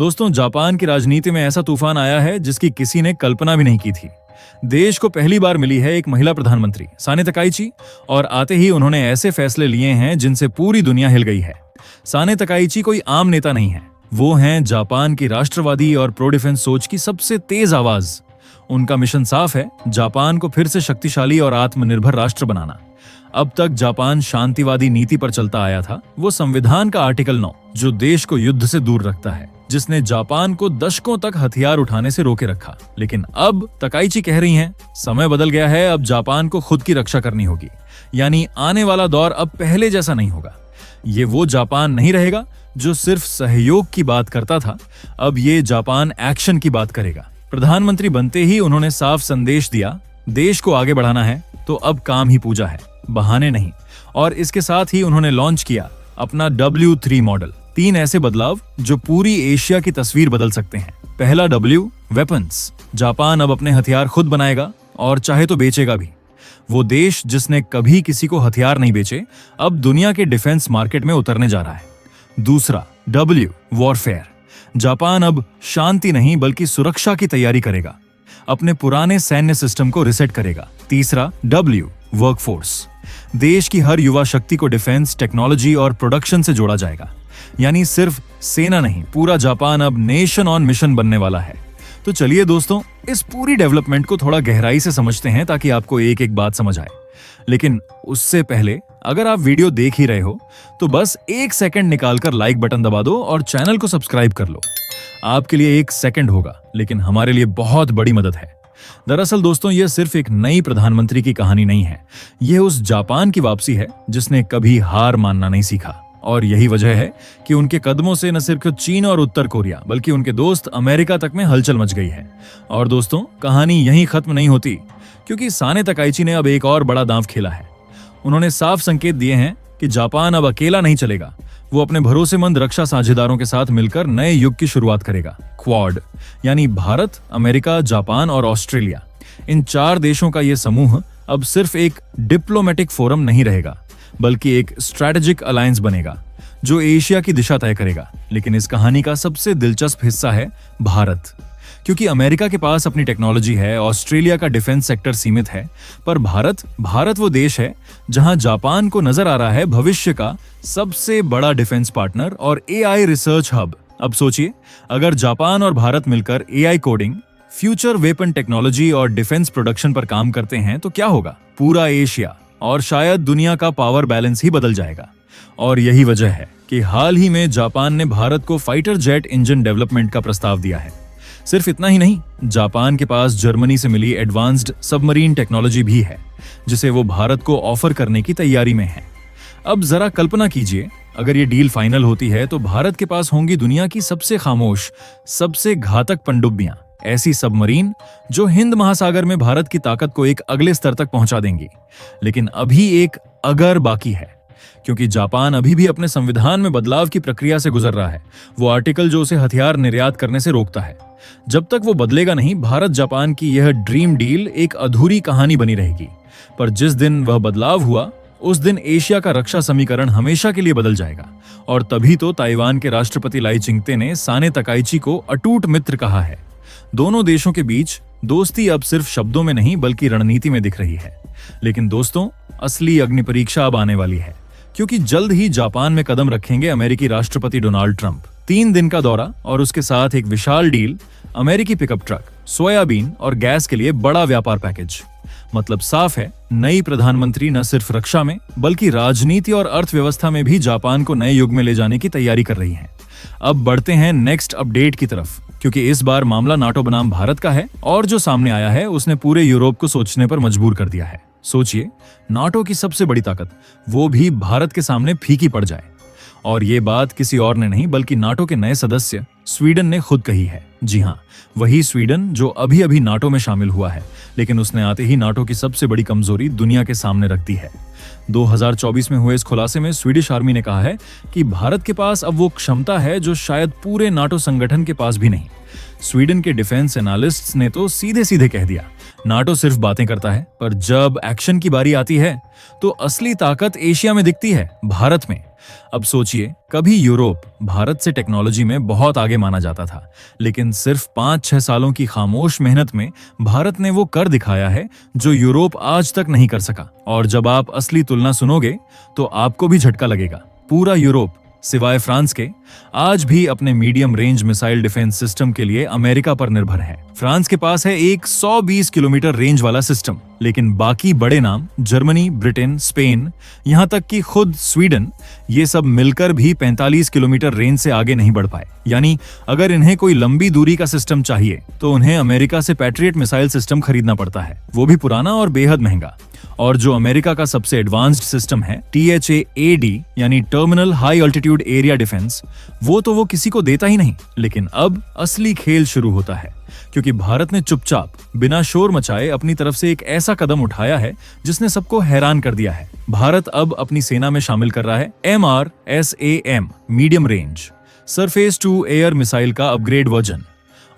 दोस्तों, जापान की राजनीति में ऐसा तूफान आया है जिसकी किसी ने कल्पना भी नहीं की थी। देश को पहली बार मिली है एक महिला प्रधानमंत्री साने तकाइची, और आते ही उन्होंने ऐसे फैसले लिए हैं जिनसे पूरी दुनिया हिल गई है। साने तकाइची कोई आम नेता नहीं है, वो हैं जापान की राष्ट्रवादी और प्रो डिफेंस सोच की सबसे तेज आवाज। उनका मिशन साफ है, जापान को फिर से शक्तिशाली और आत्मनिर्भर राष्ट्र बनाना। अब तक जापान शांतिवादी नीति पर चलता आया था, वो संविधान का आर्टिकल 9 जो देश को युद्ध से दूर रखता है, जिसने जापान को दशकों तक हथियार उठाने से रोके रखा। लेकिन अब तकाइची कह रही हैं, समय बदल गया है, अब जापान को खुद की रक्षा करनी होगी। यानी आने वाला दौर अब पहले जैसा नहीं होगा। ये वो जापान नहीं रहेगा जो सिर्फ सहयोग की बात करता था, अब ये जापान एक्शन की बात करेगा। प्रधानमंत्री बनते ही उन्होंने साफ संदेश दिया, देश को आगे बढ़ाना है तो अब काम ही पूजा है, बहाने नहीं। और इसके साथ ही उन्होंने लॉन्च किया अपना W3 मॉडल। 3 ऐसे बदलाव जो पूरी एशिया की तस्वीर बदल सकते हैं। पहला W, वेपन्स। जापान अब अपने हथियार खुद बनाएगा और चाहे तो बेचेगा भी। वो देश जिसने कभी किसी को हथियार नहीं बेचे, अब दुनिया के डिफेंस मार्केट में उतरने जा रहा है। दूसरा W, वॉरफेयर। जापान अब शांति नहीं बल्कि सुरक्षा की तैयारी करेगा, अपने पुराने सैन्य सिस्टम को रिसेट करेगा। तीसरा W, वर्कफोर्स। देश की हर युवा शक्ति को डिफेंस, टेक्नोलॉजी और प्रोडक्शन से जोड़ा जाएगा। यानी सिर्फ सेना नहीं, पूरा जापान अब नेशन ऑन मिशन बनने वाला है। तो चलिए दोस्तों, इस पूरी डेवलपमेंट को थोड़ा गहराई से समझते हैं ताकि आपको एक एक बात समझ आए। लेकिन उससे पहले अगर आप वीडियो देख ही रहे हो तो बस 1 सेकंड निकालकर लाइक बटन दबा दो और चैनल को सब्सक्राइब कर लो। आपके लिए 1 सेकंड होगा, लेकिन हमारे लिए बहुत बड़ी मदद है। दरअसल दोस्तों, यह सिर्फ एक नई प्रधानमंत्री की कहानी नहीं है, यह उस जापान की वापसी है जिसने कभी हार मानना नहीं सीखा। और यही वजह है कि उनके कदमों से न सिर्फ चीन और उत्तर कोरिया बल्कि उनके दोस्त अमेरिका तक में हलचल मच गई है। और दोस्तों, कहानी यहीं खत्म नहीं होती, क्योंकि साने तकाइची ने अब एक और बड़ा दांव खेला है। उन्होंने साफ संकेत दिए हैं कि जापान अब अकेला नहीं चलेगा, वो अपने भरोसेमंद रक्षा साझेदारों के साथ मिलकर नए युग की शुरुआत करेगा। क्वाड यानी भारत, अमेरिका, जापान और ऑस्ट्रेलिया, इन 4 देशों का ये समूह अब सिर्फ एक डिप्लोमेटिक फोरम नहीं रहेगा बल्कि एक स्ट्रैटेजिक अलायंस बनेगा जो एशिया की दिशा तय करेगा। लेकिन इस कहानी का सबसे दिलचस्प हिस्सा है भारत, क्योंकि अमेरिका के पास अपनी टेक्नोलॉजी है, ऑस्ट्रेलिया का डिफेंस सेक्टर सीमित है, पर भारत वो देश है जहां जापान को नजर आ रहा है भविष्य का सबसे बड़ा डिफेंस पार्टनर और AI रिसर्च हब। अब सोचिए, अगर जापान और भारत मिलकर AI coding, future weapon technology और डिफेंस प्रोडक्शन पर काम करते हैं तो क्या होगा? पूरा एशिया और शायद दुनिया का पावर बैलेंस ही बदल जाएगा। और यही वजह है कि हाल ही में जापान ने भारत को फाइटर जेट इंजन डेवलपमेंट का प्रस्ताव दिया है। सिर्फ इतना ही नहीं, जापान के पास जर्मनी से मिली एडवांस्ड सबमरीन टेक्नोलॉजी भी है जिसे वो भारत को ऑफर करने की तैयारी में है। अब जरा कल्पना कीजिए, अगर ये डील फाइनल होती है तो भारत के पास होंगी दुनिया की सबसे खामोश, सबसे घातक पनडुब्बियां, ऐसी सबमरीन जो हिंद महासागर में भारत की ताकत को एक अगले स्तर तक पहुंचा देंगी। लेकिन अभी एक अगर बाकी है, क्योंकि जापान अभी भी अपने संविधान में बदलाव की प्रक्रिया से गुजर रहा है, वो आर्टिकल जो उसे हथियार निर्यात करने से रोकता है। जब तक वो बदलेगा नहीं, भारत जापान की यह ड्रीम डील एक अधूरी कहानी बनी रहेगी। पर जिस दिन वह बदलाव हुआ, उस दिन एशिया का रक्षा समीकरण हमेशा के लिए बदल जाएगा। और तभी तो ताइवान के राष्ट्रपति लाई चिंगते ने साने तकाइची को अटूट मित्र कहा है। दोनों देशों के बीच दोस्ती अब सिर्फ शब्दों में नहीं बल्कि रणनीति में दिख रही है। लेकिन दोस्तों, असली अग्नि परीक्षा अब आने वाली है, क्योंकि जल्द ही जापान में कदम रखेंगे अमेरिकी राष्ट्रपति डोनाल्ड ट्रंप। 3 दिन का दौरा और उसके साथ एक विशाल डील, अमेरिकी पिकअप ट्रक, सोयाबीन और गैस के लिए बड़ा व्यापार पैकेज। मतलब साफ है, नई प्रधानमंत्री न सिर्फ रक्षा में बल्कि राजनीति और अर्थव्यवस्था में भी जापान को नए युग में ले जाने की तैयारी कर रही हैं। अब बढ़ते हैं नेक्स्ट अपडेट की तरफ, क्योंकि इस बार मामला नाटो बनाम भारत का है और जो सामने आया है उसने पूरे यूरोप को सोचने पर मजबूर कर दिया है। सोचिए, नाटो की सबसे बड़ी ताकत वो भी भारत के सामने फीकी पड़ जाए। और ये बात किसी और ने नहीं बल्कि नाटो के नए सदस्य स्वीडन ने खुद कही है। जी हाँ, वही स्वीडन जो अभी अभी नाटो में शामिल हुआ है, लेकिन उसने आते ही नाटो की सबसे बड़ी कमजोरी दुनिया के सामने रख दी है। 2024 में हुए इस खुलासे में स्वीडिश आर्मी ने कहा है कि भारत के पास अब वो क्षमता है जो शायद पूरे नाटो संगठन के पास भी नहीं। स्वीडन के डिफेंस एनालिस्ट्स ने तो सीधे सीधे कह दिया, नाटो सिर्फ बातें करता है, पर जब एक्शन की बारी आती है तो असली ताकत एशिया में दिखती है, भारत में। अब सोचिए, कभी यूरोप भारत से टेक्नोलॉजी में बहुत आगे माना जाता था, लेकिन सिर्फ 5-6 सालों की खामोश मेहनत में भारत ने वो कर दिखाया है जो यूरोप आज तक नहीं कर सका। और जब आप असली तुलना सुनोगे तो आपको भी झटका लगेगा। पूरा यूरोप सिवाय फ्रांस के आज भी अपने medium range missile defence system के लिए अमेरिका पर निर्भर है। फ्रांस के पास है एक 120 किलोमीटर रेंज वाला सिस्टम, लेकिन बाकी बड़े नाम जर्मनी, ब्रिटेन, स्पेन, यहां तक कि खुद स्वीडन, ये सब मिलकर भी 45 किलोमीटर रेंज से आगे नहीं बढ़ पाए। यानी अगर इन्हें कोई लंबी दूरी का सिस्टम चाहिए तो उन्हें अमेरिका से पैट्रियट मिसाइल सिस्टम खरीदना पड़ता है, वो भी पुराना और बेहद महंगा। और जो अमेरिका का सबसे एडवांस्ड सिस्टम है THAAD यानी terminal high altitude area defence, वो किसी को देता ही नहीं। लेकिन अब असली खेल शुरू होता है, क्योंकि भारत ने चुपचाप बिना शोर मचाए अपनी तरफ से एक ऐसा कदम उठाया है जिसने सबको हैरान कर दिया है। भारत अब अपनी सेना में शामिल कर रहा है MRSAM medium range surface to air missile का अपग्रेड वर्जन।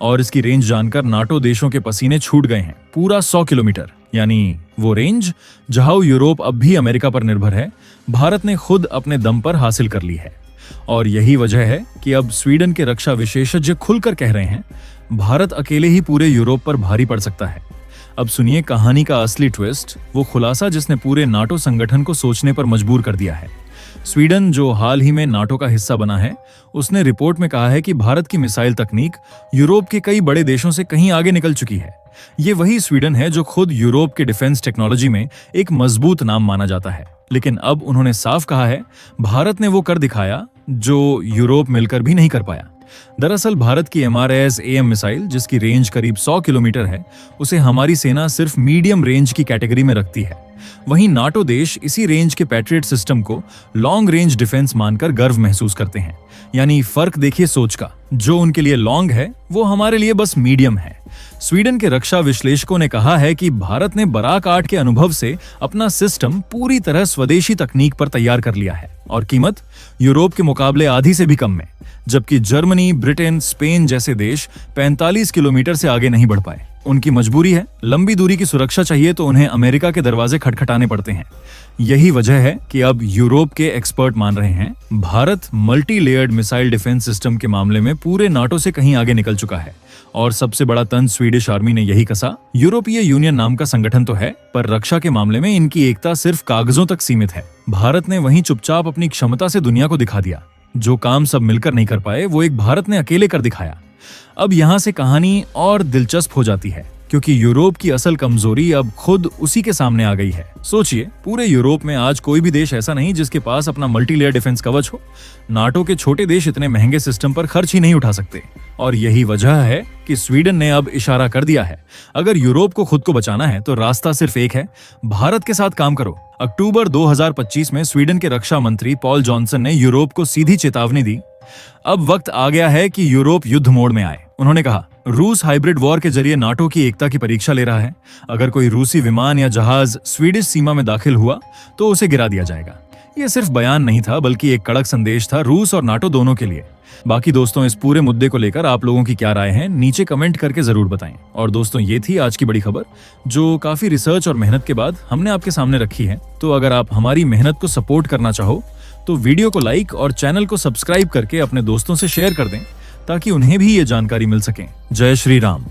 और इसकी रेंज जानकर नाटो देशों के पसीने छूट गए हैं। पूरा 100 किलोमीटर, यानी वो रेंज जहां यूरोप अब भी अमेरिका पर निर्भर है, भारत ने खुद अपने दम पर हासिल कर ली है। और यही वजह है कि अब स्वीडन के रक्षा विशेषज्ञ खुलकर कह रहे हैं, भारत अकेले ही पूरे यूरोप पर भारी पड़ सकता है। अब सुनिए कहानी का असली ट्विस्ट, वो खुलासा जिसने पूरे नाटो संगठन को सोचने पर मजबूर कर दिया है। स्वीडन, जो हाल ही में नाटो का हिस्सा बना है, उसने रिपोर्ट में कहा है कि भारत की मिसाइल तकनीक यूरोप के कई बड़े देशों से कहीं आगे निकल चुकी है। ये वही स्वीडन है जो खुद यूरोप के डिफेंस टेक्नोलॉजी में एक मजबूत नाम माना जाता है। लेकिन अब उन्होंने साफ कहा है, भारत ने वो कर दिखाया जो यूरोप मिलकर भी नहीं कर पाया। दरअसल भारत की MRSAM मिसाइल, जिसकी रेंज करीब 100 किलोमीटर है, उसे हमारी सेना सिर्फ मीडियम रेंज की कैटेगरी में रखती है। वहीं नाटो देश इसी रेंज के पैट्रियट सिस्टम को लॉन्ग रेंज डिफेंस मानकर गर्व महसूस करते हैं। यानी फर्क देखिए सोच का, जो उनके लिए लॉन्ग है वो हमारे लिए बस मीडियम है। स्वीडन के रक्षा विश्लेषकों ने कहा है कि भारत ने बराक 8 के अनुभव से अपना सिस्टम पूरी तरह स्वदेशी तकनीक पर तैयार कर लिया है, और कीमत यूरोप के मुकाबले आधी से भी कम में। जबकि जर्मनी, ब्रिटेन, स्पेन जैसे देश 45 किलोमीटर से आगे नहीं बढ़ पाए। उनकी मजबूरी है, लंबी दूरी की सुरक्षा चाहिए तो उन्हें अमेरिका के दरवाजे खटखटाने पड़ते हैं। यही वजह है कि अब यूरोप के एक्सपर्ट मान रहे हैं, Bharat multi layered missile defence system के मामले में पूरे नाटो से कहीं आगे निकल चुका है। और सबसे बड़ा तंज स्वीडिश आर्मी ने यही कसा, यूरोपीय यूनियन नाम का संगठन तो है, पर रक्षा के मामले में इनकी एकता सिर्फ कागजों तक सीमित है। भारत ने वहीं चुपचाप अपनी क्षमता से दुनिया को दिखा दिया। जो काम सब मिलकर नहीं कर पाए, वो एक भारत ने अकेले कर दिखाया। अब यहां से कहानी और दिलचस्प हो जाती है, क्योंकि यूरोप की असल कमजोरी अब खुद उसी के सामने आ गई है। सोचिए, पूरे यूरोप में आज कोई भी देश ऐसा नहीं जिसके पास अपना मल्टी लेयर डिफेंस कवच हो। नाटो के छोटे देश इतने महंगे सिस्टम पर खर्च ही नहीं उठा सकते। और यही वजह है कि स्वीडन ने अब इशारा कर दिया है, अगर यूरोप को खुद को बचाना है तो रास्ता सिर्फ एक है, भारत के साथ काम करो। अक्टूबर 2025 में स्वीडन के रक्षा मंत्री पॉल जॉनसन ने यूरोप को सीधी चेतावनी दी, अब वक्त आ गया है कि यूरोप युद्ध मोड में आए। उन्होंने कहा, रूस हाइब्रिड वॉर के जरिए नाटो की एकता की परीक्षा ले रहा है। अगर कोई रूसी विमान या जहाज स्वीडिश सीमा में दाखिल हुआ तो उसे गिरा दिया जाएगा। यह सिर्फ बयान नहीं था, बल्कि एक कड़क संदेश था रूस और नाटो दोनों के लिए। बाकी दोस्तों, इस पूरे मुद्दे को लेकर आप लोगों की क्या राय है, नीचे कमेंट करके जरूर बताएं। और दोस्तों, ये थी आज की बड़ी खबर, जो काफी रिसर्च और मेहनत के बाद हमने आपके सामने रखी है। तो अगर आप हमारी मेहनत को सपोर्ट करना चाहो तो वीडियो को लाइक और चैनल को सब्सक्राइब करके अपने दोस्तों से शेयर कर दें, ताकि उन्हें भी ये जानकारी मिल सके। जय श्री राम।